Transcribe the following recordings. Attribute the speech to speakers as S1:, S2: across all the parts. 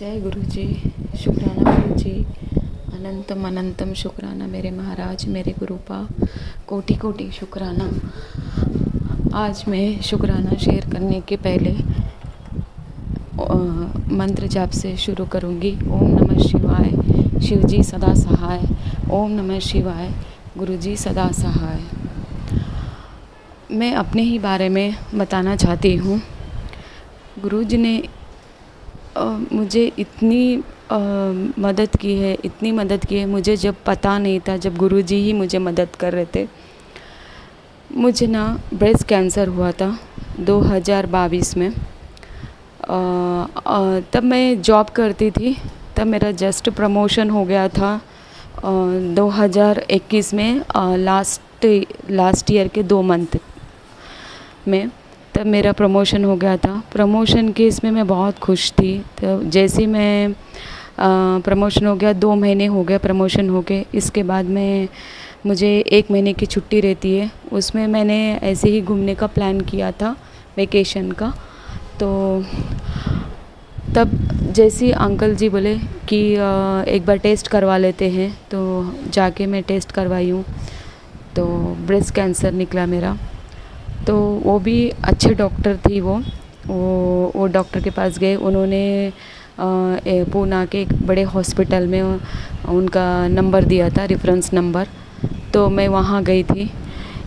S1: जय गुरु जी। शुक्राना गुरु जी। अनंतम अनंतम शुक्राना मेरे महाराज, मेरे गुरुपा। कोटि कोटि शुक्राना। आज मैं शुक्राना शेयर करने के पहले मंत्र जाप से शुरू करूँगी। ओम नमः शिवाय, शिव जी सदा सहाय। ओम नमः शिवाय, गुरु जी सदा सहाय। मैं अपने ही बारे में बताना चाहती हूँ। गुरु जी ने मुझे इतनी मदद की है, इतनी मदद की है। मुझे जब पता नहीं था, जब गुरुजी ही मुझे मदद कर रहे थे। मुझे ना ब्रेस्ट कैंसर हुआ था 2022 में। तब मैं जॉब करती थी। तब मेरा जस्ट प्रमोशन हो गया था 2021 में, लास्ट ईयर के 2 मंथ में। तब मेरा प्रमोशन हो गया था। प्रमोशन के इसमें मैं बहुत खुश थी। तो जैसे मैं प्रमोशन हो गया, 2 महीने हो गए प्रमोशन हो गए। इसके बाद में मुझे 1 महीने की छुट्टी रहती है। उसमें मैंने ऐसे ही घूमने का प्लान किया था, वेकेशन का। तो तब जैसे अंकल जी बोले कि एक बार टेस्ट करवा लेते हैं, तो जाके मैं टेस्ट करवाई हूँ। तो ब्रेस्ट कैंसर निकला मेरा। तो वो भी अच्छे डॉक्टर थी। वो डॉक्टर के पास गए। उन्होंने पूना के एक बड़े हॉस्पिटल में उनका नंबर दिया था, रेफरेंस नंबर। तो मैं वहाँ गई थी।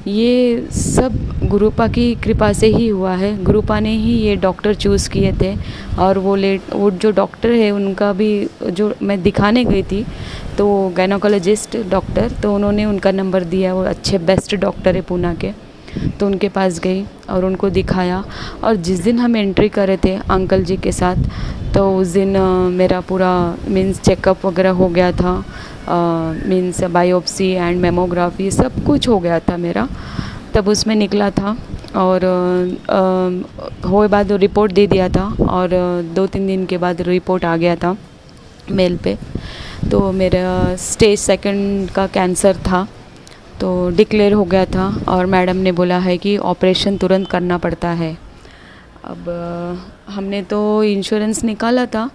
S1: ये सब गुरुपा की कृपा से ही हुआ है। गुरुपा ने ही ये डॉक्टर चूज़ किए थे। और वो जो डॉक्टर है उनका भी, जो मैं दिखाने गई थी, तो गायनोकोलॉजिस्ट डॉक्टर, तो उन्होंने उनका नंबर दिया। वो अच्छे बेस्ट डॉक्टर है पूना के। तो उनके पास गई और उनको दिखाया। और जिस दिन हम एंट्री करे थे अंकल जी के साथ, तो उस दिन मेरा पूरा मीन्स चेकअप वगैरह हो गया था। मीन्स बायोप्सी एंड मेमोग्राफी सब कुछ हो गया था मेरा। तब उसमें निकला था और हुए बाद रिपोर्ट दे दिया था। और 2-3 दिन के बाद रिपोर्ट आ गया था मेल पे। तो मेरा स्टेज 2 का कैंसर था। तो डिक्लेयर हो गया था और मैडम ने बोला है कि ऑपरेशन तुरंत करना पड़ता है। अब हमने तो इंश्योरेंस निकाला था,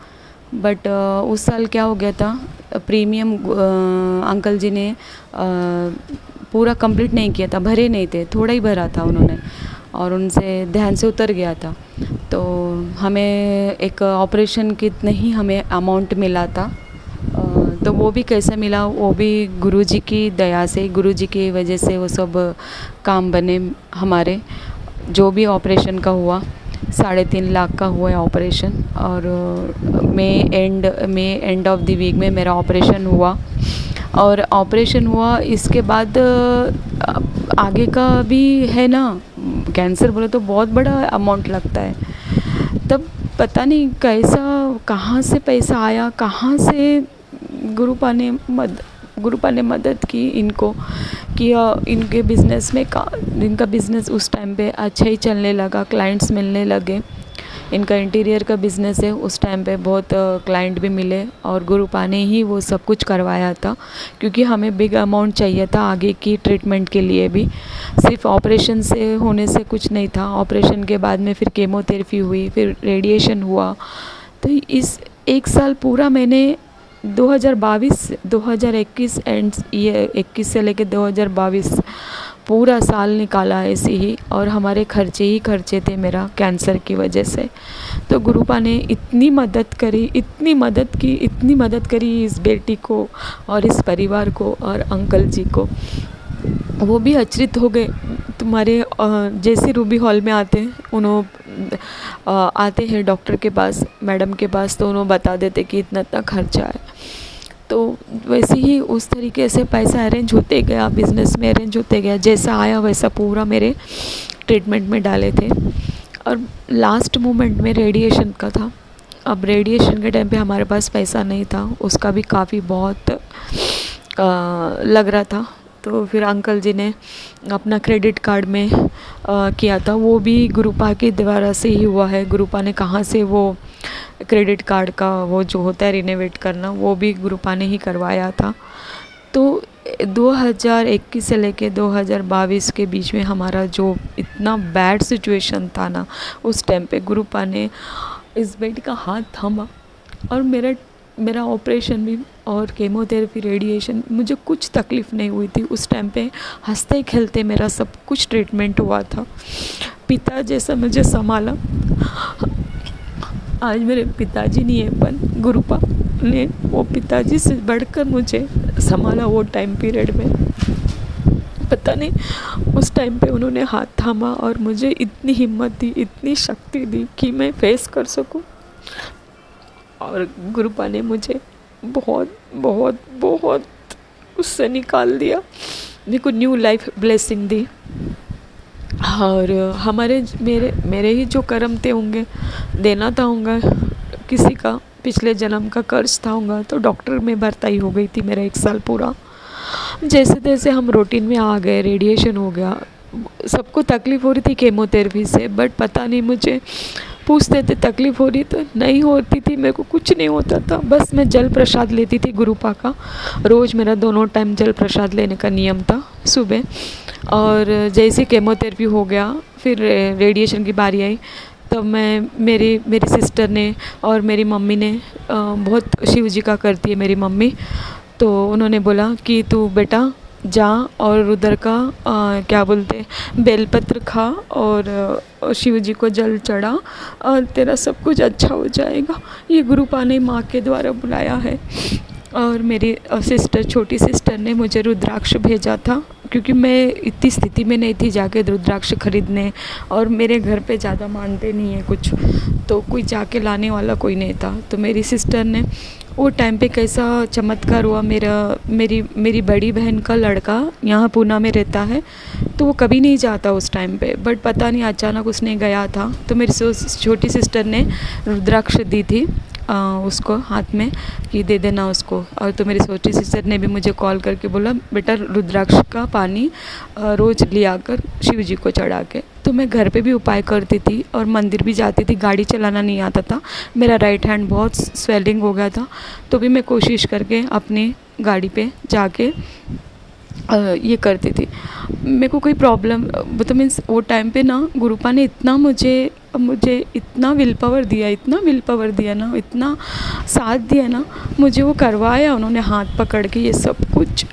S1: बट उस साल क्या हो गया था, प्रीमियम अंकल जी ने पूरा कंप्लीट नहीं किया था, भरे नहीं थे, थोड़ा ही भरा था उन्होंने और उनसे ध्यान से उतर गया था। तो हमें एक ऑपरेशन कितने ही हमें अमाउंट मिला था। तो वो भी कैसे मिला, वो भी गुरुजी की दया से, गुरुजी की वजह से वो सब काम बने हमारे। जो भी ऑपरेशन का हुआ, 3.5 लाख का हुआ है ऑपरेशन। और मई एंड ऑफ द वीक में मेरा ऑपरेशन हुआ। और ऑपरेशन हुआ इसके बाद आगे का भी है ना, कैंसर बोले तो बहुत बड़ा अमाउंट लगता है। तब पता नहीं कैसा, कहाँ से पैसा आया, कहाँ से गुरुपा ने मदद की इनको, कि इनके बिज़नेस में इनका बिज़नेस उस टाइम पे अच्छा ही चलने लगा, क्लाइंट्स मिलने लगे। इनका इंटीरियर का बिज़नेस है, उस टाइम पे बहुत क्लाइंट भी मिले। और गुरुपा ने ही वो सब कुछ करवाया था, क्योंकि हमें बिग अमाउंट चाहिए था आगे की ट्रीटमेंट के लिए भी। सिर्फ ऑपरेशन से होने से कुछ नहीं था। ऑपरेशन के बाद में फिर केमोथेरेपी हुई, फिर रेडिएशन हुआ। तो इस 1 साल पूरा मैंने 2021 एंड ये 21 से लेके 2022 पूरा साल निकाला ऐसे ही। और हमारे खर्चे ही खर्चे थे मेरा कैंसर की वजह से। तो गुरुपा ने इतनी मदद करी, इतनी मदद करी इस बेटी को और इस परिवार को और अंकल जी को। वो भी अचरित हो गए। तुम्हारे जैसे रूबी हॉल में आते हैं, आते हैं डॉक्टर के पास, मैडम के पास, तो उन्होंने बता देते कि इतना खर्चा है। तो वैसे ही उस तरीके से पैसा अरेंज होते गया, बिज़नेस में अरेंज होते गया। जैसा आया वैसा पूरा मेरे ट्रीटमेंट में डाले थे। और लास्ट मोमेंट में रेडिएशन का था। अब रेडिएशन के टाइम पे हमारे पास पैसा नहीं था, उसका भी काफ़ी बहुत लग रहा था। तो फिर अंकल जी ने अपना क्रेडिट कार्ड में किया था। वो भी गुरुपा के द्वारा से ही हुआ है। गुरुपा ने कहाँ से वो क्रेडिट कार्ड का वो जो होता है रिनोवेट करना, वो भी गुरुपा ने ही करवाया था। तो 2021 से लेके 2022 के बीच में हमारा जो इतना बैड सिचुएशन था ना, उस टाइम पे गुरुपा ने इस बेटी का हाथ थामा
S2: और मेरा मेरा ऑपरेशन भी और केमोथेरेपी रेडिएशन मुझे कुछ तकलीफ़ नहीं हुई थी उस टाइम पे। हंसते खेलते मेरा सब कुछ ट्रीटमेंट हुआ था। पिता जैसा मुझे संभाला। आज मेरे पिताजी नहीं है, पर गुरुपा ने वो पिताजी से बढ़कर मुझे संभाला वो टाइम पीरियड में। पता नहीं उस टाइम पे उन्होंने हाथ थामा और मुझे इतनी हिम्मत दी, इतनी शक्ति दी कि मैं फेस कर सकूं। और गुरुपा ने मुझे बहुत बहुत बहुत उससे निकाल दिया, मेरे को न्यू लाइफ ब्लेसिंग दी। और मेरे ही जो कर्म थे होंगे, देना था होगा किसी का, पिछले जन्म का कर्ज था होगा। तो डॉक्टर में भर्ती हो गई थी मेरा 1 साल पूरा। जैसे तैसे हम रूटीन में आ गए, रेडिएशन हो गया, सबको तकलीफ़ हो रही थी केमोथेरेपी से, बट पता नहीं, मुझे पूछते थे तकलीफ़ हो रही तो नहीं होती थी, मेरे को कुछ नहीं होता था। बस मैं जल प्रसाद लेती थी गुरुपा का, रोज़ मेरा 2 टाइम जल प्रसाद लेने का नियम था सुबह। और जैसे केमोथेरेपी हो गया, फिर रेडिएशन की बारी आई, तब मेरी सिस्टर ने और मेरी मम्मी ने बहुत शिव जी का करती है मेरी मम्मी, तो उन्होंने बोला कि तू बेटा जा और उधर का क्या बोलते बेलपत्र खा और शिव जी को जल चढ़ा और तेरा सब कुछ अच्छा हो जाएगा। ये गुरुपा ने माँ के द्वारा बुलाया है। और मेरी सिस्टर, छोटी सिस्टर ने मुझे रुद्राक्ष भेजा था, क्योंकि मैं इतनी स्थिति में नहीं थी जाके रुद्राक्ष खरीदने, और मेरे घर पे ज़्यादा मानते नहीं है कुछ, तो कोई जाके लाने वाला कोई नहीं था। तो मेरी सिस्टर ने वो टाइम पे कैसा चमत्कार हुआ, मेरी बड़ी बहन का लड़का यहाँ पूना में रहता है, तो वो कभी नहीं जाता उस टाइम पे, बट पता नहीं अचानक उसने गया था, तो मेरी छोटी सिस्टर ने रुद्राक्ष दी थी उसको हाथ में कि दे देना उसको। और तो मेरी छोटी सिस्टर ने भी मुझे कॉल करके बोला बेटा रुद्राक्ष का पानी रोज़ लिया कर शिव जी को चढ़ा के। तो मैं घर पे भी उपाय करती थी और मंदिर भी जाती थी। गाड़ी चलाना नहीं आता था, मेरा राइट हैंड बहुत स्वेलिंग हो गया था, तो भी मैं कोशिश करके अपनी गाड़ी पे जाके ये करती थी। मेरे को कोई प्रॉब्लम, मतलब मीन्स वो टाइम पे ना गुरुपा ने इतना मुझे इतना विल पावर दिया ना, इतना साथ दिया ना, मुझे वो करवाया उन्होंने हाथ पकड़ के ये सब कुछ।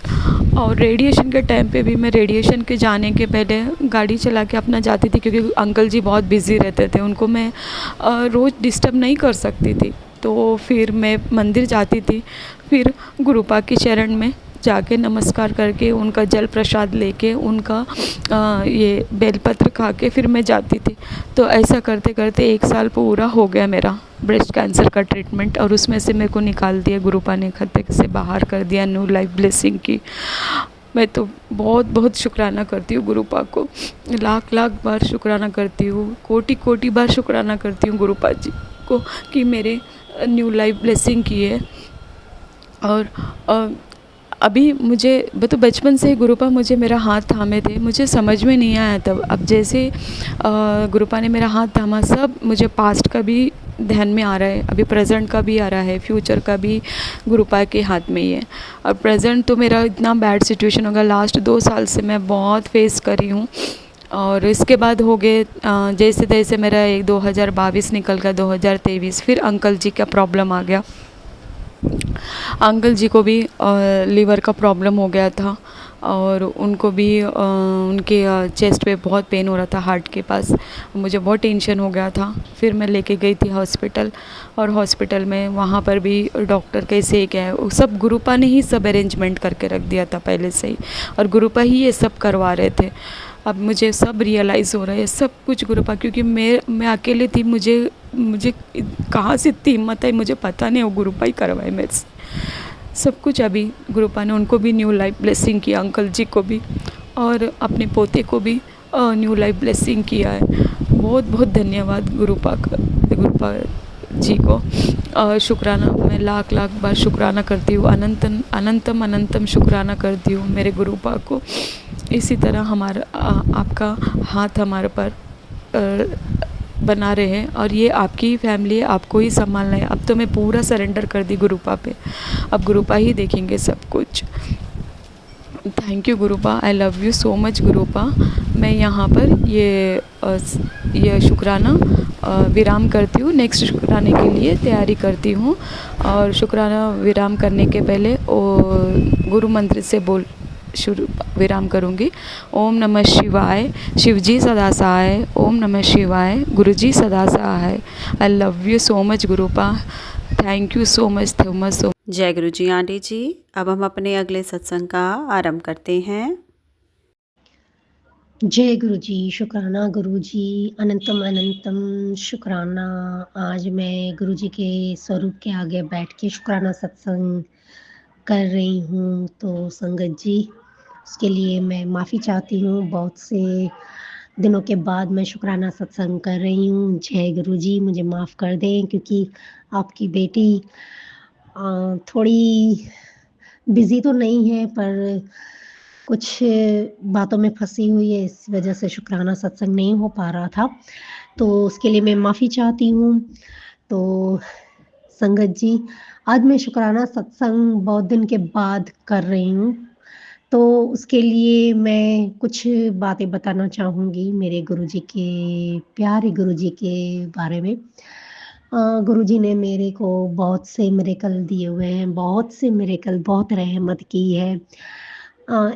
S2: और रेडिएशन के टाइम पे भी मैं रेडिएशन के जाने के पहले गाड़ी चला के अपना जाती थी, क्योंकि अंकल जी बहुत बिज़ी रहते थे, उनको मैं रोज़ डिस्टर्ब नहीं कर सकती थी। तो फिर मैं मंदिर जाती थी, फिर गुरुपा के चरण में जाके नमस्कार करके उनका जल प्रसाद लेके उनका ये बेलपत्र खा के फिर मैं जाती थी। तो ऐसा करते करते 1 साल पूरा हो गया मेरा ब्रेस्ट कैंसर का ट्रीटमेंट, और उसमें से मेरे को निकाल दिया गुरुपा ने, खतरे से बाहर कर दिया, न्यू लाइफ ब्लेसिंग की। मैं तो बहुत बहुत शुक्राना करती हूँ गुरुपा को, लाख लाख बार शुक्राना करती हूँ, कोटि कोटि बार शुक्राना करती हूँ गुरुपा जी को कि मेरे न्यू लाइफ ब्लेसिंग की है। और अभी मुझे तो बचपन से ही गुरुपा मुझे मेरा हाथ थामे थे, मुझे समझ में नहीं आया तब। अब जैसे गुरुपा ने मेरा हाथ थामा, सब मुझे पास्ट का भी ध्यान में आ रहा है, अभी प्रेजेंट का भी आ रहा है, फ्यूचर का भी गुरुपा के हाथ में ही है। और प्रेजेंट तो मेरा इतना बैड सिचुएशन होगा, लास्ट 2 साल से मैं बहुत फेस करी हूँ। और इसके बाद हो गए जैसे तैसे मेरा 2022 निकल गया, 2023 फिर अंकल जी का प्रॉब्लम आ गया। अंकल जी को भी लीवर का प्रॉब्लम हो गया था, और उनको भी उनके चेस्ट पे बहुत पेन हो रहा था, हार्ट के पास। मुझे बहुत टेंशन हो गया था। फिर मैं लेके गई थी हॉस्पिटल, और हॉस्पिटल में वहाँ पर भी डॉक्टर कैसे क्या है, सब गुरुपा ने ही सब अरेंजमेंट करके रख दिया था पहले से ही, और गुरुपा ही ये सब करवा रहे थे। अब मुझे सब रियलाइज़ हो रहा है, सब कुछ गुरुपा, क्योंकि मैं अकेले थी, मुझे कहाँ से इतनी हिम्मत है मुझे पता नहीं, वो गुरुपा ही करवाए मेरे से सब कुछ। अभी गुरुपा ने उनको भी न्यू लाइफ ब्लेसिंग किया, अंकल जी को भी, और अपने पोते को भी न्यू लाइफ ब्लेसिंग किया है। बहुत बहुत धन्यवाद गुरुपा जी को। शुक्राना, मैं लाख लाख बार शुक्राना करती हूँ, अनंतम शुक्राना करती हूँ मेरे गुरुपा को। इसी तरह आपका हाथ हमारे पर बना रहे, और ये आपकी ही फैमिली है, आपको ही संभालना है। अब तो मैं पूरा सरेंडर कर दी गुरुपा पे, अब गुरुपा ही देखेंगे सब कुछ।
S1: Thank you Gurupa, I love you so much Gurupa. मैं यहाँ पर ये शुक्राना विराम करती हूँ, नेक्स्ट शुक्राने के लिए तैयारी करती हूँ। और शुक्राना विराम करने के पहले गुरु मंत्र से शुरू विराम करूँगी। ओम नमः शिवाय, शिवजी सदा सहाय। ओम नमः शिवाय, गुरुजी सदा सहाय। I love you so much Gurupa, thank you so much so.
S3: जय गुरु जी आंटी जी। अब हम अपने अगले सत्संग का आरंभ करते हैं।
S4: जय गुरु जी, शुक्राना गुरु जी, अनंतम अनंतम शुक्राना। आज मैं गुरु जी के स्वरूप के आगे बैठ के शुक्राना सत्संग कर रही हूँ। तो संगत जी, उसके लिए मैं माफ़ी चाहती हूँ। बहुत से दिनों के बाद मैं शुक्राना सत्संग कर रही हूँ। जय गुरु जी, मुझे माफ़ कर दें, क्योंकि आपकी बेटी थोड़ी बिज़ी तो नहीं है, पर कुछ बातों में फंसी हुई है, इस वजह से शुक्राना सत्संग नहीं हो पा रहा था। तो उसके लिए मैं माफ़ी चाहती हूँ। तो संगत जी, आज मैं शुक्राना सत्संग बहुत दिन के बाद कर रही हूँ। तो उसके लिए मैं कुछ बातें बताना चाहूँगी मेरे गुरुजी के, प्यारे गुरुजी के बारे में। गुरुजी ने मेरे को बहुत से मिरेकल दिए हुए हैं, बहुत से मिरेकल, बहुत रहमत की है।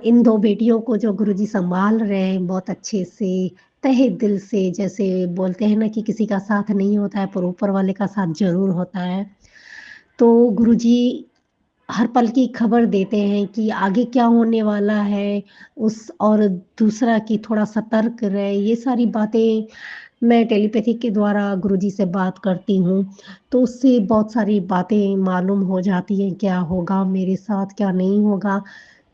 S4: इन 2 बेटियों को जो गुरुजी सँभाल रहे हैं बहुत अच्छे से, तहे दिल से, जैसे बोलते हैं ना कि किसी का साथ नहीं होता है, पर ऊपर वाले का साथ ज़रूर होता है। तो गुरुजी हर पल की खबर देते हैं कि आगे क्या होने वाला है, और दूसरा कि थोड़ा सतर्क रहे। ये सारी बातें मैं टेलीपैथी के द्वारा गुरुजी से बात करती हूँ, तो उससे बहुत सारी बातें मालूम हो जाती हैं, क्या होगा मेरे साथ, क्या नहीं होगा।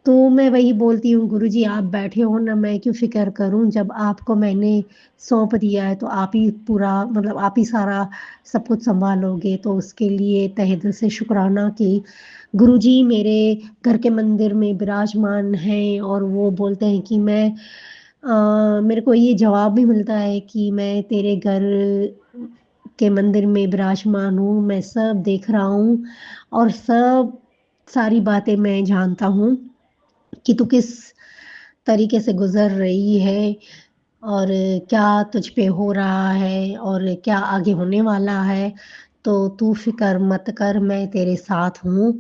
S4: तो मैं वही बोलती हूँ, गुरुजी आप बैठे हो ना, मैं क्यों फ़िक्र करूँ, जब आपको मैंने सौंप दिया है तो आप ही पूरा, मतलब आप ही सारा सब कुछ सँभालोगे। तो उसके लिए तहे दिल से शुक्राना कि गुरुजी मेरे घर के मंदिर में विराजमान हैं, और वो बोलते हैं कि मेरे को ये जवाब भी मिलता है कि मैं तेरे घर के मंदिर में विराजमान हूँ, मैं सब देख रहा हूँ, और सारी बातें मैं जानता हूँ कि तू किस तरीके से गुज़र रही है, और क्या तुझ पे हो रहा है, और क्या आगे होने वाला है। तो तू फ़िक्र मत कर, मैं तेरे साथ हूँ।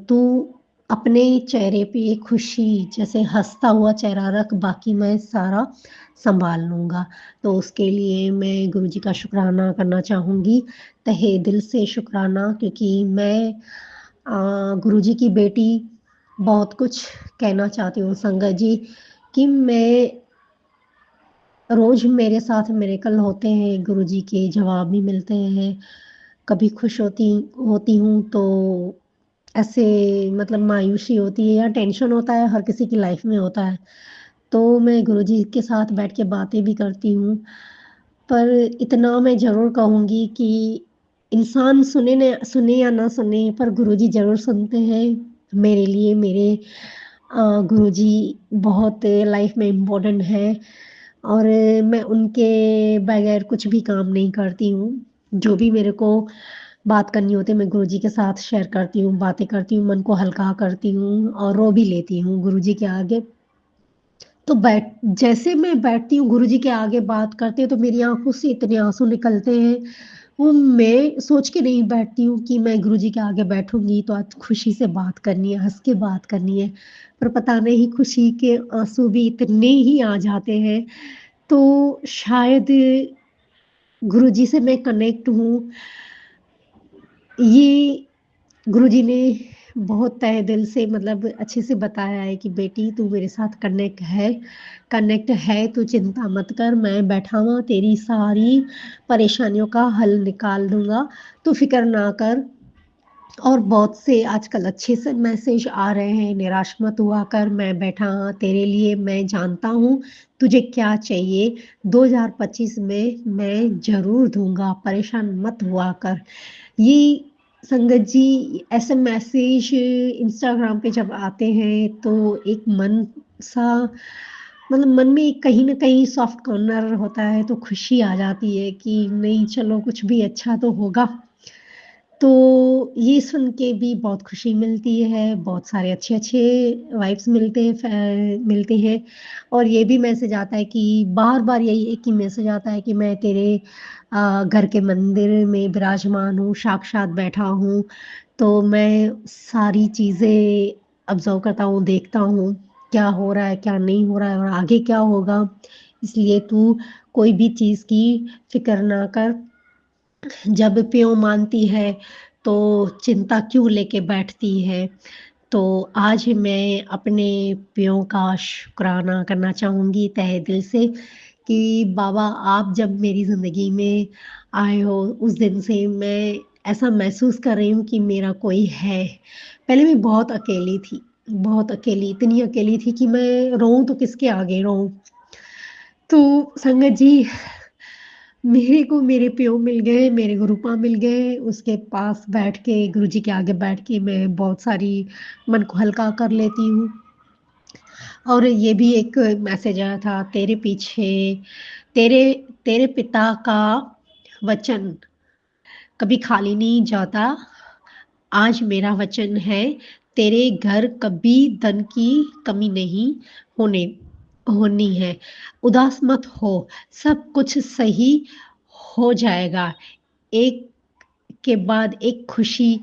S4: तू अपने चेहरे पे खुशी, जैसे हँसता हुआ चेहरा रख, बाकी मैं सारा सँभाल लूँगा। तो उसके लिए मैं गुरुजी का शुक्राना करना चाहूँगी, तहे दिल से शुक्राना, क्योंकि मैं गुरुजी की बेटी बहुत कुछ कहना चाहती हूँ संगत जी, कि रोज़ मेरे साथ मिरेकल होते हैं, गुरुजी के जवाब भी मिलते हैं। कभी खुश होती होती हूँ तो ऐसे, मतलब मायूसी होती है या टेंशन होता है, हर किसी की लाइफ में होता है। तो मैं गुरुजी के साथ बैठ के बातें भी करती हूँ। पर इतना मैं ज़रूर कहूँगी कि इंसान सुने या ना सुने, पर गुरुजी ज़रूर सुनते हैं। मेरे लिए मेरे गुरुजी बहुत लाइफ में इम्पोर्टेंट हैं, और मैं उनके बगैर कुछ भी काम नहीं करती हूँ। जो भी मेरे को बात करनी होती है, मैं गुरुजी के साथ शेयर करती हूँ, बातें करती हूँ, मन को हल्का करती हूँ, और रो भी लेती हूँ गुरुजी के आगे। तो जैसे मैं बैठती हूँ गुरुजी के आगे बात करती हूँ, तो मेरी आँखों से इतने आँसू निकलते हैं। वो मैं सोच के नहीं बैठती हूँ कि मैं गुरुजी के आगे बैठूँगी तो आज खुशी से बात करनी है, हँस के बात करनी है। पर पता नहीं खुशी के आँसू भी इतने ही आ जाते हैं। तो शायद गुरुजी से मैं कनेक्ट हूँ, ये गुरुजी ने बहुत तहे दिल से, मतलब अच्छे से बताया है कि बेटी तू मेरे साथ कनेक्ट है, तू चिंता मत कर, मैं बैठा हुआ तेरी सारी परेशानियों का हल निकाल दूँगा, तू फ़िक्र ना कर। और बहुत से आजकल अच्छे से मैसेज आ रहे हैं, निराश मत हुआ कर, मैं बैठा हाँ तेरे लिए, मैं जानता हूँ तुझे क्या चाहिए, 2025 में मैं ज़रूर दूँगा, परेशान मत हुआ कर। ये संगत जी ऐसे मैसेज इंस्टाग्राम पे जब आते हैं तो एक मन सा, मतलब मन में एक कहीं न कहीं सॉफ्ट कॉर्नर होता है, तो खुशी आ जाती है कि नहीं चलो कुछ भी अच्छा तो होगा। तो ये सुन के भी बहुत खुशी मिलती है, बहुत सारे अच्छे-अच्छे वाइब्स मिलते हैं और ये भी मैसेज आता है कि बार-बार यही एक ही मैसेज आता है कि मैं तेरे घर के मंदिर में विराजमान हूँ, साक्षात बैठा हूँ। तो मैं सारी चीज़ें ऑब्ज़र्व करता हूँ, देखता हूँ, क्या हो रहा है, क्या नहीं हो रहा है और आगे क्या होगा। इसलिए तू कोई भी चीज़ की फ़िक्र ना कर। जब प्यों मानती है, तो चिंता क्यों लेके बैठती है? तो आज मैं अपने प्यों का शुकराना करना चाहूँगी तहे दिल से कि बाबा आप जब मेरी ज़िंदगी में आए हो, उस दिन से मैं ऐसा महसूस कर रही हूँ कि मेरा कोई है। पहले मैं बहुत अकेली थी, बहुत अकेली, इतनी अकेली थी कि मैं रोऊँ तो किसके आगे रोऊँ? तो संगत जी मेरे को मेरे प्यो मिल गए, मेरे गुरुपा मिल गए, उसके पास बैठ के गुरुजी के आगे बैठ के मैं बहुत सारी मन को हल्का कर लेती हूँ। और ये भी एक मैसेज आया था तेरे पीछे तेरे तेरे पिता का वचन कभी खाली नहीं जाता। आज मेरा वचन है तेरे घर कभी धन की कमी नहीं होने होनी है। उदास मत हो, सब कुछ सही हो जाएगा। एक के बाद एक खुशी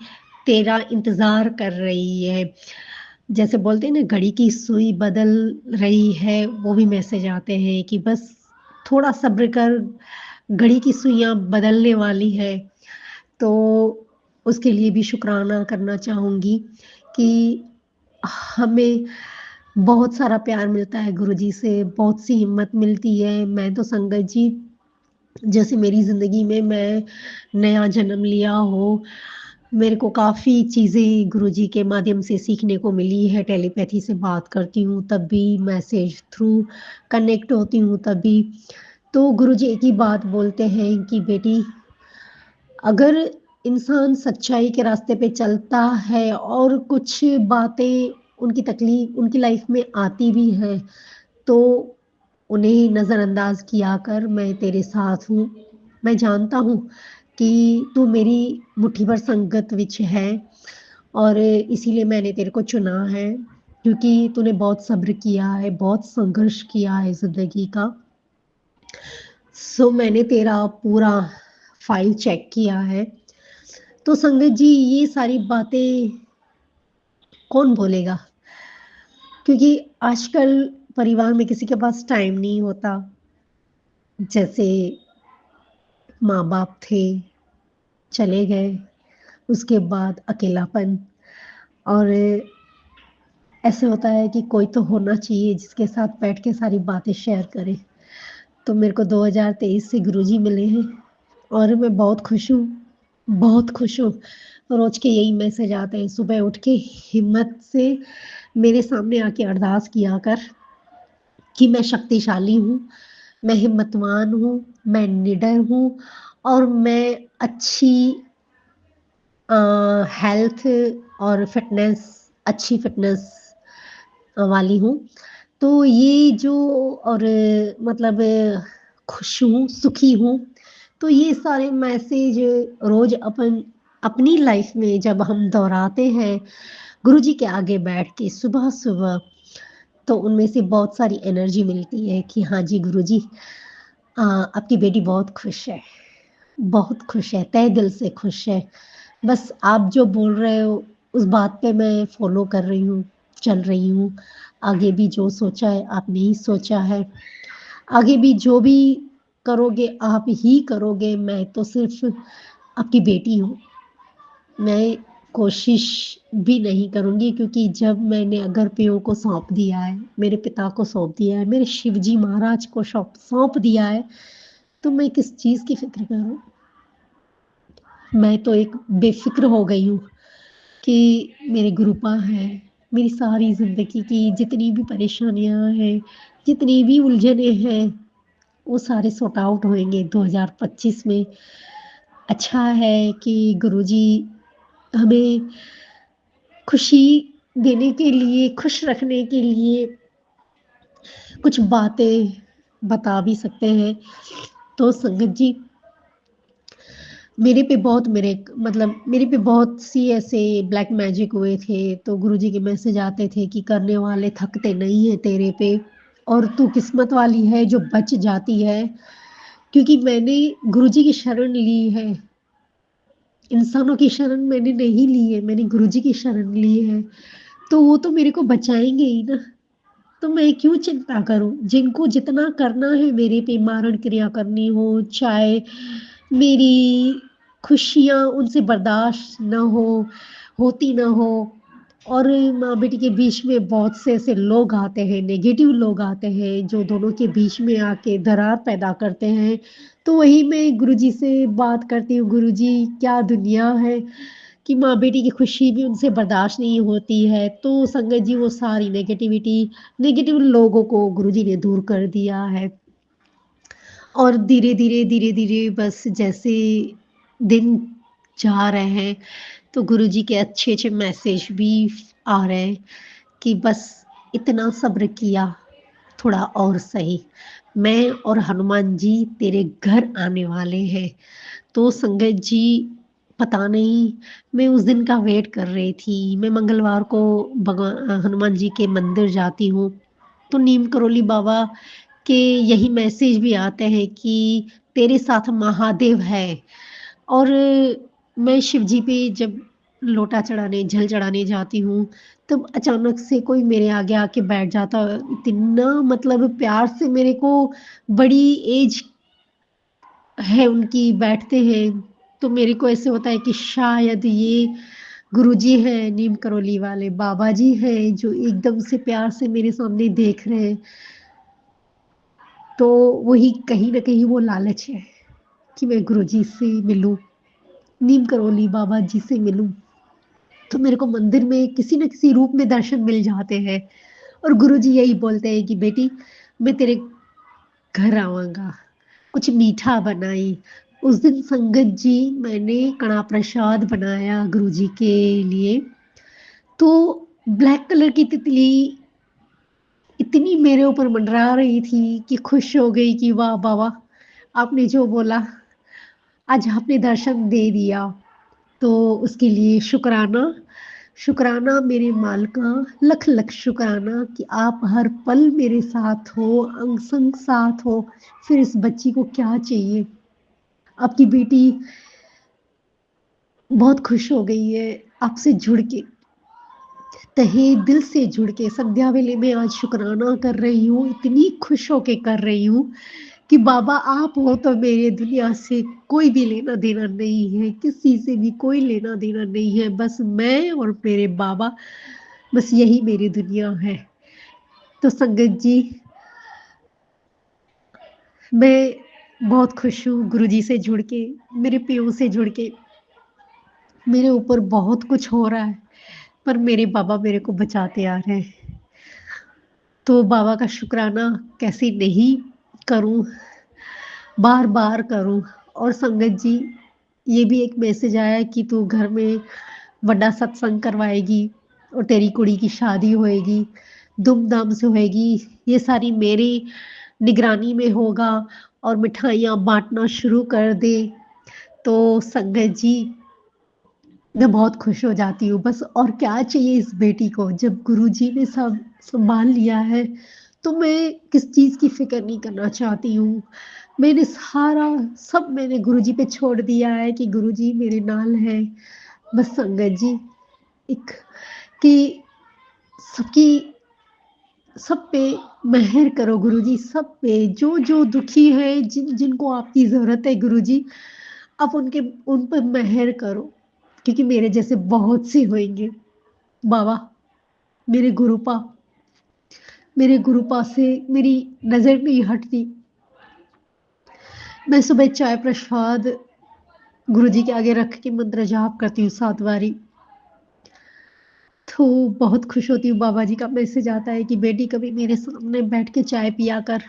S4: तेरा इंतज़ार कर रही है। जैसे बोलते हैं ना घड़ी की सुई बदल रही है, वो भी मैसेज आते हैं कि बस थोड़ा सब्र कर, घड़ी की सुइयाँ बदलने वाली है। तो उसके लिए भी शुक्राना करना चाहूँगी कि हमें बहुत सारा प्यार मिलता है गुरुजी से, बहुत सी हिम्मत मिलती है। मैं तो संगत जी जैसे मेरी ज़िंदगी में मैं नया जन्म लिया हो, मेरे को काफ़ी चीज़ें गुरुजी के माध्यम से सीखने को मिली है, टेलीपैथी से बात करती हूँ तब भी, मैसेज थ्रू कनेक्ट होती हूँ तब भी। तो गुरुजी एक ही बात बोलते हैं कि बेटी अगर इंसान सच्चाई के रास्ते पे चलता है और कुछ बातें उनकी लाइफ में आती भी हैं, तो उन्हें नज़रअंदाज किया कर, मैं तेरे साथ हूँ। मैं जानता हूँ कि तू मेरी मुट्ठी भर संगत विच है और इसीलिए मैंने तेरे को चुना है क्योंकि तूने बहुत सब्र किया है, बहुत संघर्ष किया है ज़िंदगी का। सो मैंने तेरा पूरा फ़ाइल चेक किया है। तो संगत जी ये सारी बातें कौन बोलेगा? क्योंकि आजकल परिवार में किसी के पास टाइम नहीं होता। जैसे माँ-बाप थे, चले गए, उसके बाद अकेलापन और ऐसे होता है कि कोई तो होना चाहिए जिसके साथ बैठ के सारी बातें शेयर करे। तो मेरे को 2023 से गुरुजी मिले हैं और मैं बहुत खुश हूँ, बहुत खुश हूँ। रोज़ के यही मैसेज आते हैं, सुबह उठ के हिम्मत से मेरे सामने आके अरदास किया कर कि मैं शक्तिशाली हूँ, मैं हिम्मतवान हूँ, मैं निडर हूँ और मैं अच्छी हेल्थ और अच्छी फ़िटनेस वाली हूँ। तो ये जो और मतलब खुश हूँ, सुखी हूँ, तो ये सारे मैसेज रोज़ अपनी लाइफ़ में जब हम दोहराते हैं, गुरुजी के आगे बैठ के सुबह-सुबह, तो उनमें से बहुत सारी एनर्जी मिलती है कि हाँ जी गुरुजी आपकी बेटी बहुत खुश है। बहुत खुश है, तहे दिल से खुश है। बस आप जो बोल रहे हो, उस बात पे मैं फ़ॉलो कर रही हूँ, चल रही हूँ। आगे भी जो सोचा है, आपने ही सोचा है। आगे भी जो भी करोगे, आप ही करोगे। मैं तो सिर्फ़ आपकी बेटी हूँ। मैं कोशिश भी नहीं करूँगी क्योंकि जब मैंने अगर प्यों को सौंप दिया है, मेरे पिता को सौंप दिया है, मेरे शिवजी महाराज को सौंप दिया है, तो मैं किस चीज़ की फ़िक्र करूँ? मैं तो एक बेफ़िक्र हो गई हूँ कि मेरे गुरुपा हैं, मेरी सारी ज़िंदगी की जितनी भी परेशानियाँ हैं, जितनी भी उलझनें हैं, वो सारे सॉर्ट आउट होंगे 2025 में। अच्छा है कि गुरुजी हमें खुशी देने के लिए, खुश रखने के लिए कुछ बातें बता भी सकते हैं। तो संगत जी मेरे पे बहुत मेरे मतलब मेरे पे बहुत सी ऐसे ब्लैक मैजिक हुए थे, तो गुरुजी के मैसेज आते थे कि करने वाले थकते नहीं हैं तेरे पे, और तू किस्मत वाली है जो बच जाती है। क्योंकि मैंने गुरुजी की शरण ली है, इंसानों की शरण मैंने नहीं ली है, मैंने गुरुजी की शरण ली है, तो वो तो मेरे को बचाएँगे ही ना। तो मैं क्यों चिंता करूँ? जिनको जितना करना है मेरे पे मारण क्रिया करनी हो, चाहे मेरी खुशियाँ उनसे बर्दाश्त ना हो, होती ना हो, और माँ-बेटी के बीच में बहुत से ऐसे लोग आते हैं, नेगेटिव लोग आते हैं, जो दोनों के बीच में आके दरार पैदा करते हैं। तो वही मैं गुरुजी से बात करती हूँ, गुरुजी क्या दुनिया है कि माँ-बेटी की खुशी भी उनसे बर्दाश्त नहीं होती है। तो संगत जी वो सारी नेगेटिविटी, नेगेटिव लोगों को गुरुजी ने दूर कर दिया है। और धीरे-धीरे, धीरे-धीरे बस जैसे दिन जा रहे हैं, तो गुरुजी के अच्छे-अच्छे मैसेज भी आ रहे हैं कि बस इतना सब्र किया, थोड़ा और सही। मैं और हनुमान जी तेरे घर आने वाले हैं। तो संगत जी, पता नहीं, मैं उस दिन का वेट कर रही थी। मैं मंगलवार को हनुमान जी के मंदिर जाती हूँ, तो नीम करोली बाबा के यही मैसेज भी आते हैं कि तेरे साथ महादेव है। और मैं शिव जी पे जब लोटा चढ़ाने, जल चढ़ाने जाती हूँ, तब अचानक से कोई मेरे आगे आके बैठ जाता है। इतना मतलब प्यार से मेरे को, बड़ी एज है उनकी, बैठते हैं, तो मेरे को ऐसे होता है कि शायद ये गुरुजी हैं, नीम करोली वाले बाबा जी हैं, जो एकदम से प्यार से मेरे सामने देख रहे हैं। तो वही कहीं न कहीं वो लालच है कि मैं गुरुजी से मिलूँ, नीम करोली बाबा जी से मिलूँ। तो मेरे को मंदिर में किसी न किसी रूप में दर्शन मिल जाते हैं, और गुरुजी यही बोलते हैं कि बेटी, मैं तेरे घर आऊँगा, कुछ मीठा बनाई। उस दिन संगत जी मैंने कड़ा प्रसाद बनाया गुरुजी के लिए, तो ब्लैक कलर की तितली इतनी मेरे ऊपर मंडरा रही थी कि खुश हो गई कि वाह बाबा! आपने जो बोला, आज आपने दर्शन दे दिया। तो उसके लिए शुक्राना, शुक्राना मेरे मालिका, लख-लख शुक्राना कि आप हर पल मेरे साथ हो, अंग-संग साथ हो। फिर इस बच्ची को क्या चाहिए? आपकी बेटी बहुत खुश हो गई है आपसे जुड़ के, तहे दिल से जुड़ के। संध्या वेले में आज शुक्राना कर रही हूँ, इतनी खुश होके कर रही हूँ कि बाबा आप हो तो मेरे दुनिया से कोई भी लेना-देना नहीं है, किसी से भी कोई लेना-देना नहीं है, बस मैं और मेरे बाबा, बस यही मेरी दुनिया है। तो संगत जी, मैं बहुत खुश हूँ गुरुजी से जुड़ के, मेरे पियो से जुड़ के। मेरे ऊपर बहुत कुछ हो रहा है, पर मेरे बाबा मेरे को बचाते आ रहे हैं। तो बाबा का शुक्राना कैसे नहीं करूँ, बार-बार करूँ। और संगत जी, ये भी एक मैसेज आया कि तू घर में बड़ा सत्संग करवाएगी और तेरी कुड़ी की शादी होएगी, धूम-धाम से होएगी। ये सारी मेरी निगरानी में होगा, और मिठाइयाँ बाँटना शुरू कर दे। तो संगत जी, मैं बहुत खुश हो जाती हूँ बस, और क्या चाहिए इस बेटी को? जब गुरुजी ने सब सँभाल लिया है, तो मैं किस चीज़ की फ़िक्र नहीं करना चाहती हूँ। मैंने सारा सब मैंने गुरुजी पे छोड़ दिया है कि गुरुजी मेरे नाल हैं। बस संगत जी, एक कि सबकी सब पे मेहर करो गुरुजी, सब पे जो-जो दुखी है, जिनको आपकी ज़रूरत है गुरुजी, आप उन पर मेहर करो, क्योंकि मेरे जैसे बहुत से होंगे। बाबा, मेरे गुरुपा से मेरी नज़र नहीं हटती। मैं सुबह चाय प्रसाद गुरुजी के आगे रख के मंत्र जाप करती हूँ 7 बारी। तो बहुत खुश होती हूँ, बाबा जी का मैसेज आता है कि बेटी कभी मेरे सामने बैठ के चाय पिया कर,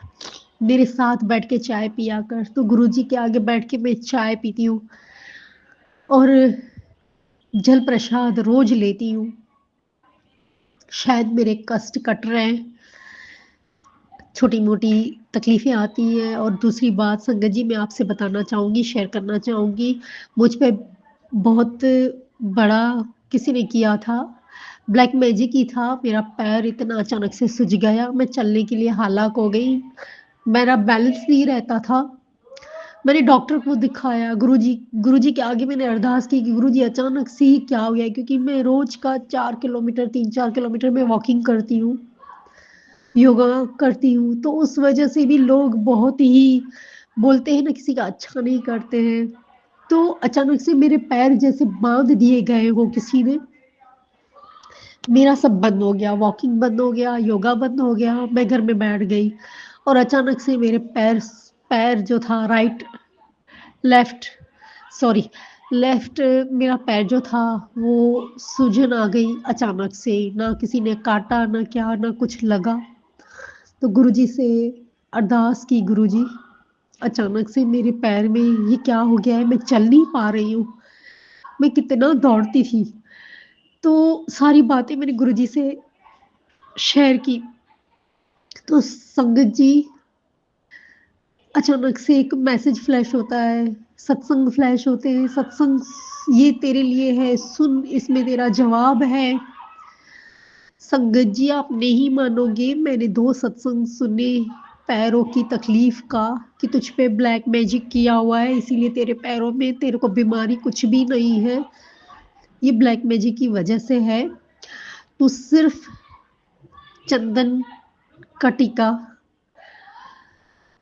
S4: मेरे साथ बैठ के चाय पिया कर। तो गुरुजी के आगे बैठ के मैं चाय पीती हूँ, और जल प्रसाद रोज़ लेती हूँ। शायद मेरे कष्ट कट रहे हैं, छोटी-मोटी तकलीफ़ें आती हैं। और दूसरी बात संगत जी मैं आपसे बताना चाहूँगी, शेयर करना चाहूँगी, मुझ पे बहुत बड़ा किसी ने किया था, ब्लैक मैजिक ही था। मेरा पैर इतना अचानक से सूज गया, मैं चलने के लिए हलाक हो गई, मेरा बैलेंस नहीं रहता था। मैंने डॉक्टर को दिखाया, गुरुजी के आगे मैंने अरदास की कि गुरुजी अचानक से ही क्या हो गया है? क्योंकि मैं रोज़ का 4 किलोमीटर 3-4 किलोमीटर मैं वॉकिंग करती हूँ, योगा करती हूँ, तो उस वजह से भी लोग बहुत ही बोलते हैं ना किसी का अच्छा नहीं करते हैं। तो अचानक से मेरे पैर जैसे बाँध दिए गए हो किसी ने, मेरा सब बंद हो गया, वॉकिंग बंद हो गया, योगा बंद हो गया, मैं घर में बैठ गई और अचानक से मेरे पैर पैर जो था राइट लेफ्ट सॉरी लेफ्ट मेरा पैर जो था वो सूजन आ गई अचानक से, ना किसी ने काटा ना क्या ना कुछ लगा। तो गुरुजी से अरदास की, गुरुजी अचानक से मेरे पैर में ये क्या हो गया है, मैं चल नहीं पा रही हूँ। मैं कितना दौड़ती थी, तो सारी बातें मैंने गुरुजी से शेयर की। तो संगत जी अचानक से एक मैसेज फ्लैश होता है, सत्संग फ्लैश होते हैं, सत्संग ये तेरे लिए है, सुन इसमें तेरा जवाब है। संगत जी आप नहीं मानोगे, मैंने 2 सत्संग सुने पैरों की तकलीफ का कि तुझ पे ब्लैक मैजिक किया हुआ है, इसीलिए तेरे पैरों में तेरे को बीमारी कुछ भी नहीं है, ये ब्लैक मैजिक की वजह से है। तू सिर्फ चंदन का टीका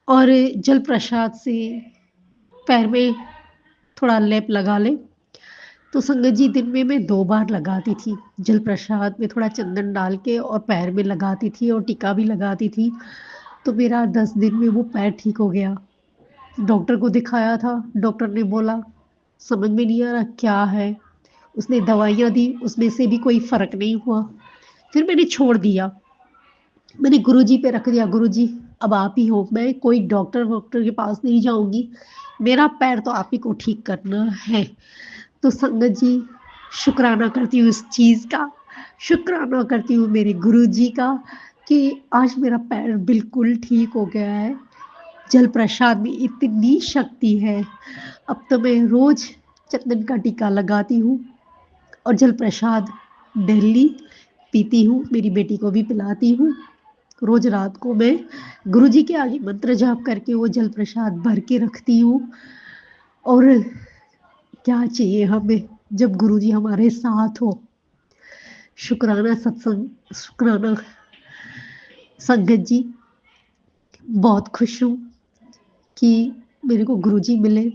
S4: और जल प्रसाद से पैर में थोड़ा लेप लगा ले। तो संगत जी दिन में मैं 2 बार लगाती थी, जल प्रसाद में थोड़ा चंदन डाल के और पैर में लगाती थी और टीका भी लगाती थी। तो मेरा 10 दिन में वो पैर ठीक हो गया। डॉक्टर को दिखाया था, डॉक्टर ने बोला समझ में नहीं आ रहा क्या है। उसने दवाइयाँ दी, उसमें से भी कोई फ़र्क नहीं हुआ। फिर मैंने छोड़ दिया, मैंने गुरुजी पे रख दिया, गुरुजी अब आप ही हो, मैं कोई डॉक्टर वॉक्टर के पास नहीं जाऊँगी, मेरा पैर तो आप ही को ठीक करना है। तो संगत जी शुक्राना करती हूँ इस चीज़ का, शुक्राना करती हूँ मेरे गुरुजी का कि आज मेरा पैर बिल्कुल ठीक हो गया है। जल प्रसाद में इतनी शक्ति है, अब तो मैं रोज़ चंदन का टीका लगाती हूँ और जल प्रसाद डेली पीती हूँ, मेरी बेटी को भी पिलाती हूँ। रोज़ रात को मैं गुरुजी के आगे मंत्र जाप करके वो जल प्रसाद भर के रखती हूँ। और क्या चाहिए हमें जब गुरुजी हमारे साथ हो। शुक्राना सत्संग, शुक्राना संगत जी, बहुत खुश हूँ कि मेरे को गुरुजी मिले।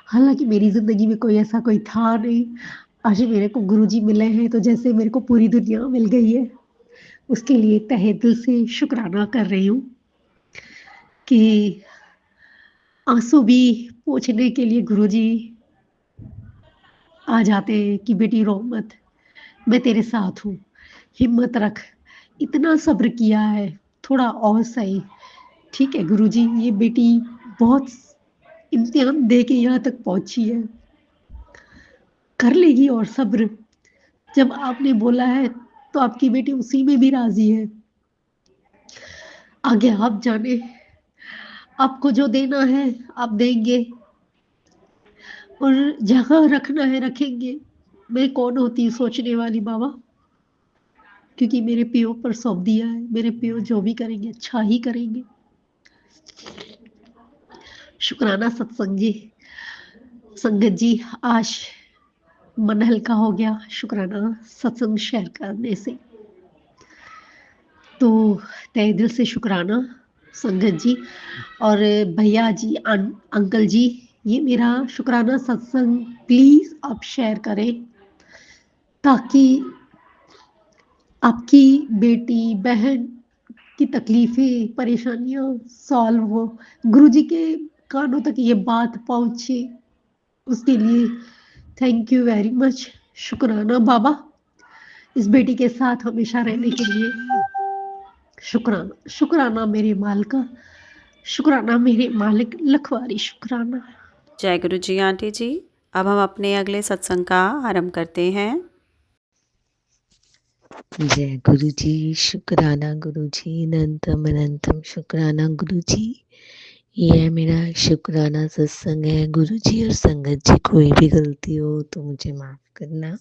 S4: हालाँकि मेरी ज़िंदगी में कोई ऐसा कोई था नहीं, आज मेरे को गुरुजी मिले हैं तो जैसे मेरे को पूरी दुनिया मिल गई है। उसके लिए तहे दिल से शुक्राना कर रही हूँ कि आँसू भी पोंछने के लिए गुरुजी आ जाते हैं कि बेटी रो मत, मैं तेरे साथ हूँ, हिम्मत रख, इतना सब्र किया है, थोड़ा और सही। ठीक है गुरुजी, ये बेटी बहुत इम्तिहान दे के यहाँ तक पहुँची है, कर लेगी और सब्र। जब आपने बोला है तो आपकी बेटी उसी में भी राज़ी है। आगे आप जाने, आपको जो देना है आप देंगे और जहाँ रखना है रखेंगे। मैं कौन होती हूँ सोचने वाली बाबा, क्योंकि मेरे पीओ पर सौंप दिया है, मेरे पीओ जो भी करेंगे अच्छा ही करेंगे। शुक्राना सत्संग जी, संगत जी आज मन हल्का हो गया शुक्राना सत्संग शेयर करने से। तो तहे दिल से शुक्राना संगत जी और भैया जी अंकल जी, ये मेरा शुक्राना सत्संग प्लीज़ आप शेयर करें ताकि आपकी बेटी बहन की तकलीफ़ें परेशानियाँ सॉल्व हो, गुरुजी के कानों तक ये बात पहुँचे, उसके लिए थैंक यू वेरी मच। शुक्राना बाबा, इस बेटी के साथ हमेशा रहने के लिए शुक्राना। शुक्राना मेरे मालिका, शुक्राना मेरे मालिक, लखवारी शुक्राना।
S3: जय गुरु जी आंटी जी। अब हम अपने अगले सत्संग का आरंभ करते हैं।
S5: जय गुरु जी, शुक्राना गुरु जी, अनंतम अनंतम शुक्राना गुरु जी। यह मेरा शुक्राना सत्संग है। गुरु जी और संगत जी, कोई भी गलती हो तो मुझे माफ करना।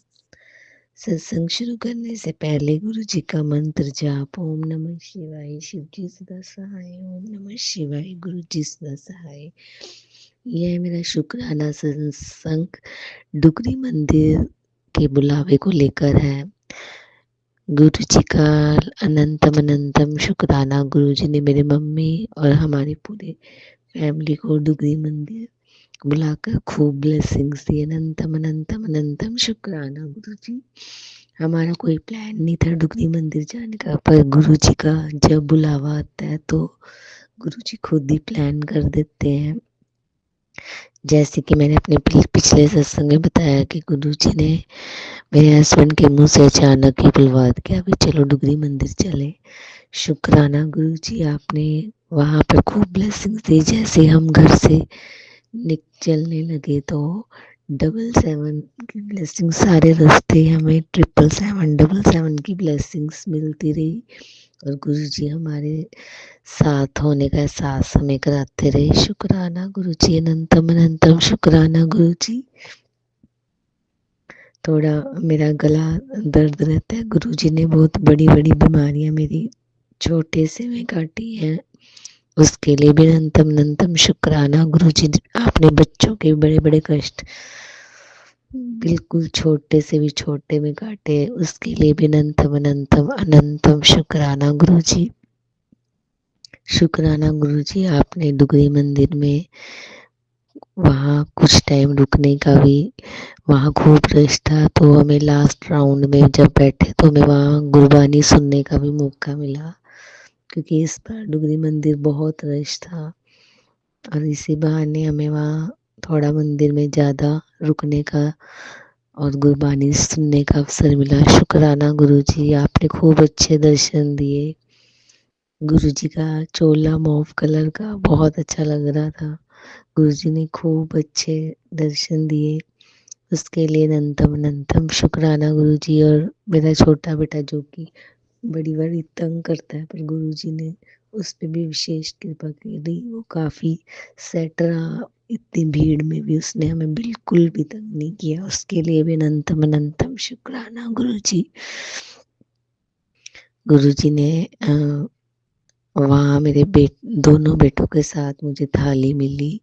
S5: सत्संग शुरू करने से पहले गुरु जी का मंत्र जाप, ओम नमः शिवाय, शिव जी सदा सहाय, ओम नमः शिवाय, गुरु जी सदा सहाय। यह मेरा शुक्राना सत्संग डुगरी मंदिर के बुलावे को लेकर है। गुरु जी का अनंतम अनंतम शुक्राना। गुरु जी ने मेरे मम्मी और हमारे पूरे फैमिली को डुगरी मंदिर बुलाकर खूब ब्लेसिंग्स दी। अनंतम अनंतम अनंतम शुक्राना गुरु जी। हमारा कोई प्लान नहीं था डुगरी मंदिर जाने का, पर गुरु जी का जब बुलावा आता है तो गुरु जी खुद ही प्लान कर देते हैं। जैसे कि मैंने अपने पिछले सत्संग में बताया कि गुरु जी ने मेरे हस्बैंड के मुंह से अचानक ही बुलवा दिया, अभी चलो डुगरी मंदिर चले। शुक्राना गुरु जी, आपने वहां पर खूब ब्लेसिंग्स दी। जैसे हम घर से चलने लगे तो 777 की ब्लेसिंग, सारे रास्ते हमें 777 777 की ब्लेसिंग्स मिलती रही और गुरु जी हमारे साथ होने का एहसास हमें कराते रहे। शुक्राना गुरु जी, अनंतम अनंतम शुक्राना गुरु जी। थोड़ा मेरा गला दर्द रहता है। गुरु जी ने बहुत बड़ी बड़ी बीमारियां मेरी छोटे से में काटी हैं, उसके लिए भी अनंतम अनंतम शुक्राना गुरु जी। आपने बच्चों के बड़े बड़े कष्ट बिल्कुल छोटे से भी छोटे में काटे, उसके लिए भी अनंतम अनंतम अनंतम शुक्राना गुरु जी। शुक्राना गुरु जी, आपने डुगरी मंदिर में वहाँ कुछ टाइम रुकने का भी, वहाँ खूब रश था तो हमें लास्ट राउंड में जब बैठे तो हमें वहाँ गुरबानी सुनने का भी मौका मिला, क्योंकि इस बार डुगरी मंदिर बहुत रश था और इसी बहाने हमें वहाँ थोड़ा मंदिर में ज़्यादा रुकने का और गुरबानी सुनने का अवसर मिला। शुक्राना गुरु जी, आपने खूब अच्छे दर्शन दिए। गुरु जी का चोला मॉव कलर का बहुत अच्छा लग रहा था। गुरु जी ने खूब अच्छे दर्शन दिए, उसके लिए अनंतम अनंतम शुक्राना गुरु जी। और मेरा छोटा बेटा जो कि बड़ी बड़ी तंग करता है, पर गुरु जी ने उस पे भी विशेष कृपा की। वो काफी सेट रहा, इतनी भीड़ में भी उसने हमें बिल्कुल भी तंग नहीं किया, उसके लिए भी अनंतम अनंतम शुक्राना गुरु जी। गुरु जी ने वहाँ मेरे दोनों बेटों के साथ मुझे थाली मिली।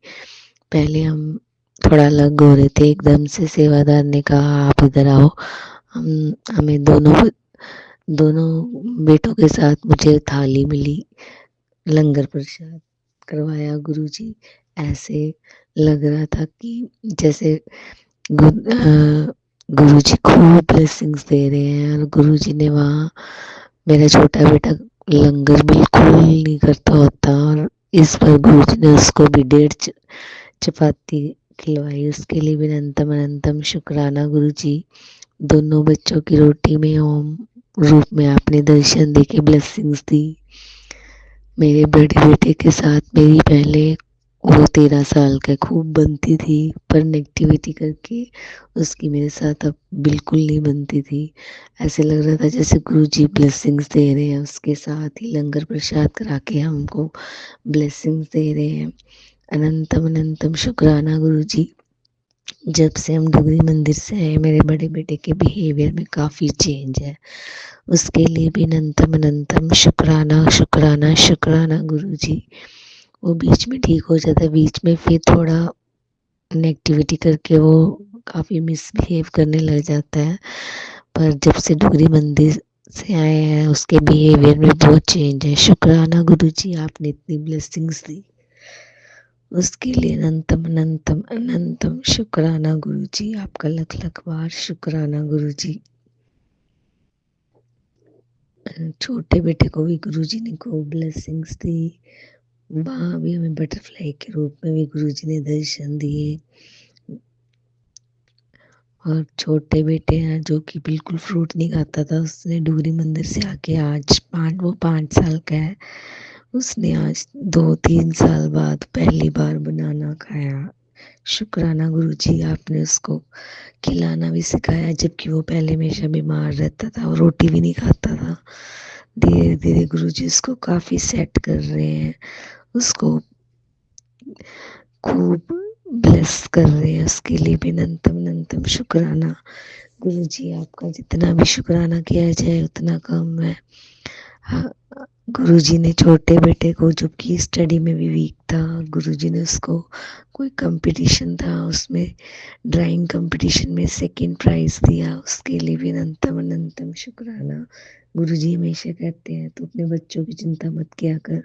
S5: पहले हम थोड़ा अलग हो रहे थे, एकदम से सेवादार ने कहा आप इधर आओ। हमें दोनों बेटों के साथ मुझे थाली मिली, लंगर प्रसाद करवाया गुरु जी। ऐसे लग रहा था कि जैसे गुरु जी खूब ब्लेसिंग्स दे रहे हैं। और गुरु जी ने वहाँ, मेरा छोटा बेटा लंगर बिल्कुल नहीं करता होता और इस पर गुरु जी ने उसको भी 1.5 चपाती खिलवाई, उसके लिए भी अनंतम अनंतम शुक्राना गुरु जी। दोनों बच्चों की रोटी में ओम रूप में आपने दर्शन दे के ब्लेसिंग्स दी। मेरे बड़े बेटे के साथ मेरी पहले, वो 13 साल का, खूब बनती थी, पर नेगेटिविटी करके उसकी मेरे साथ अब बिल्कुल नहीं बनती थी। ऐसे लग रहा था जैसे गुरु जी ब्लेसिंग्स दे रहे हैं, उसके साथ ही लंगर प्रसाद करा के हमको ब्लेसिंग्स दे रहे हैं। अनंतम अनंतम शुक्राना गुरु जी। जब से हम डुगरी मंदिर से आए, मेरे बड़े बेटे के बिहेवियर में काफ़ी चेंज है, उसके लिए भी अनंतम अनंतम शुक्राना शुक्राना शुक्राना गुरु जी। वो बीच में ठीक हो जाता है, बीच में फिर थोड़ा नेगेटिविटी करके वो काफ़ी मिसबिहेव करने लग जाता है, पर जब से डुगरी मंदिर से आए हैं उसके बिहेवियर में बहुत चेंज है। शुक्राना गुरु जी, आपने इतनी ब्लेसिंग्स दी, उसके लिए अनंतम अनंतम अनंतम शुक्राना गुरु जी। आपका लख लख बार शुक्राना गुरु जी। छोटे बेटे को भी गुरु जी ने खूब ब्लेसिंग्स दी, वहाँ भी हमें बटरफ्लाई के रूप में भी गुरु जी ने दर्शन दिए। और छोटे बेटे हैं जो कि बिल्कुल फ्रूट नहीं खाता था, उसने डुगरी मंदिर से आके आज 5 साल का है, उसने आज 2-3 साल बाद पहली बार बनाना खाया। शुक्राना गुरुजी, आपने उसको खिलाना भी सिखाया, जबकि वो पहले हमेशा बीमार रहता था और रोटी भी नहीं खाता था। धीरे धीरे गुरुजी उसको काफ़ी सेट कर रहे हैं, उसको खूब ब्लेस कर रहे हैं। उसके लिए भी अनंतम अनंतम शुक्राना गुरुजी। आपका जितना भी शुक्राना किया जाए उतना कम है। हाँ, गुरुजी ने छोटे बेटे को, जो कि स्टडी में भी वीक था, गुरुजी ने उसको कोई कंपटीशन था, उसमें ड्राइंग कंपटीशन में सेकंड प्राइज़ दिया। उसके लिए भी अनंतम अनंतम शुक्राना। गुरुजी हमेशा कहते हैं, तो अपने बच्चों की चिंता मत किया कर,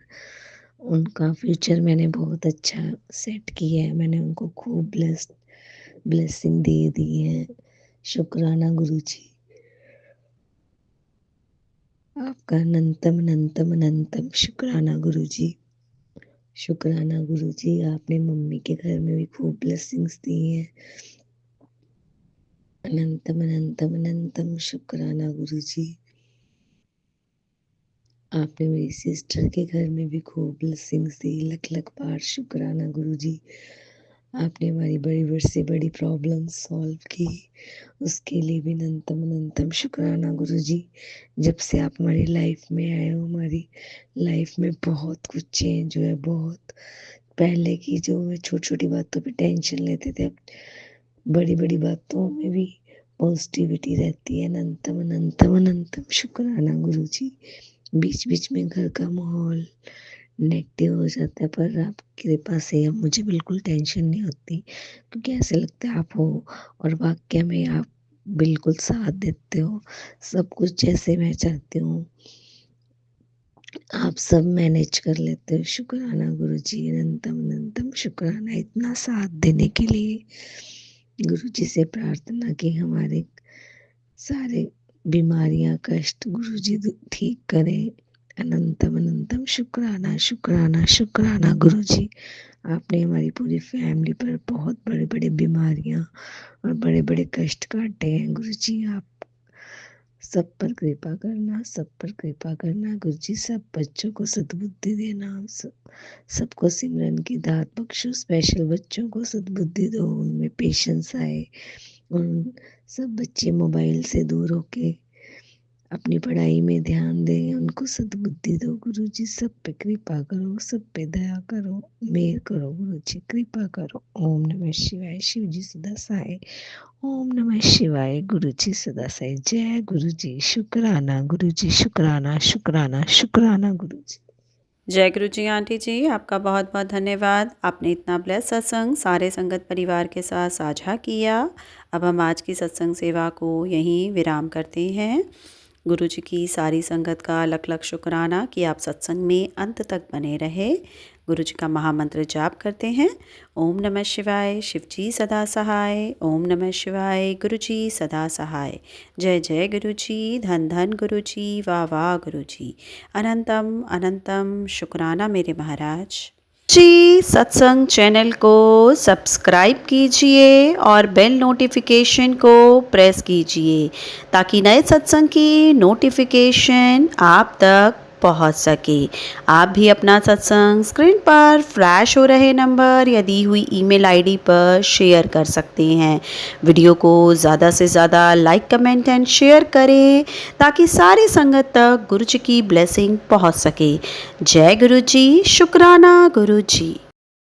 S5: उनका फ्यूचर मैंने बहुत अच्छा सेट किया है, मैंने उनको खूब ब्लेसिंग दे दी है। शुक्राना गुरुजी, आपका अनंतम अनंतम अनंतम शुक्राना गुरुजी। शुक्राना गुरुजी, आपने मम्मी के घर में भी खूब ब्लेसिंग्स दी हैं। अनंतम अनंतम अनंतम शुक्राना गुरुजी। आपने मेरी सिस्टर के घर में भी खूब ब्लेसिंग्स दी। लख लख बार शुक्राना गुरुजी। आपने हमारी बड़ी से बड़ी प्रॉब्लम सॉल्व की, उसके लिए भी अनंतम अनंतम शुक्राना गुरुजी। जब से आप हमारी लाइफ में आए हो, हमारी लाइफ में बहुत कुछ चेंज हुआ है। बहुत पहले की जो मैं छोटी छोटी बातों पे टेंशन लेते थे, अब बड़ी बड़ी बातों में भी पॉजिटिविटी रहती है। अनंतम अनंतम अनंतम शुक्राना गुरुजी। बीच बीच में घर का माहौल नेगेटिव हो जाता है, पर आपकी कृपा से अब मुझे बिल्कुल टेंशन नहीं होती, क्योंकि ऐसे लगता है आप हो और वाकई में आप बिल्कुल साथ देते हो। सब कुछ जैसे मैं चाहती हूँ आप सब मैनेज कर लेते हो। शुक्राना गुरुजी, अनंतम अनंतम शुक्राना इतना साथ देने के लिए। गुरुजी से प्रार्थना की हमारे सारे बीमारियां, कष्ट गुरुजी ठीक करें। अनंतम अनंतम शुक्राना शुक्राना शुक्राना गुरुजी। आपने हमारी पूरी फैमिली पर बहुत बड़े बड़े बीमारियां और बड़े बड़े कष्ट काटे हैं गुरुजी। आप सब पर कृपा करना, सब पर कृपा करना गुरुजी। सब बच्चों को सद्बुद्धि देना, सबको सिमरन की दात बख्शो। स्पेशल बच्चों को सद्बुद्धि दो, उनमें पेशेंस आए, उन सब बच्चे मोबाइल से दूर होके अपनी पढ़ाई में ध्यान दें, उनको सद्बुद्धि दो गुरुजी। सब पे कृपा करो, सब पे दया करो, मेहर करो गुरुजी, कृपा करो। ओम नमः शिवाय। शिव जी सदा सहाय। ओम नमः शिवाय। गुरुजी सदा सहाय। जय गुरुजी। शुक्राना गुरुजी, शुक्राना शुक्राना शुक्राना गुरुजी।
S3: जय गुरु जी आंटी जी, आपका बहुत बहुत धन्यवाद। आपने इतना ब्लेस सत्संग सारे संगत परिवार के साथ साझा किया। अब हम आज की सत्संग सेवा को यहीं विराम करते हैं। गुरु जी की सारी संगत का लख लख शुक्राना कि आप सत्संग में अंत तक बने रहे। गुरु जी का महामंत्र जाप करते हैं। ओम नमः शिवाय। शिव जी सदा सहाय। ओम नमः शिवाय। गुरु जी सदा सहाय। जय जय गुरु जी। धन धन गुरु जी। वाह वाह गुरु जी। अनंतम अनंतम शुक्राना मेरे महाराज जी। सत्संग चैनल को सब्सक्राइब कीजिए और बेल नोटिफिकेशन को प्रेस कीजिए, ताकि नए सत्संग की नोटिफिकेशन आप तक पहुंच सके। आप भी अपना सत्संग स्क्रीन पर फ्लैश हो रहे नंबर या दी हुई ईमेल आईडी पर शेयर कर सकते हैं। वीडियो को ज़्यादा से ज़्यादा लाइक, कमेंट एंड शेयर करें, ताकि सारी संगत तक गुरु जी की ब्लेसिंग पहुंच सके। जय गुरु जी। शुक्राना गुरु जी।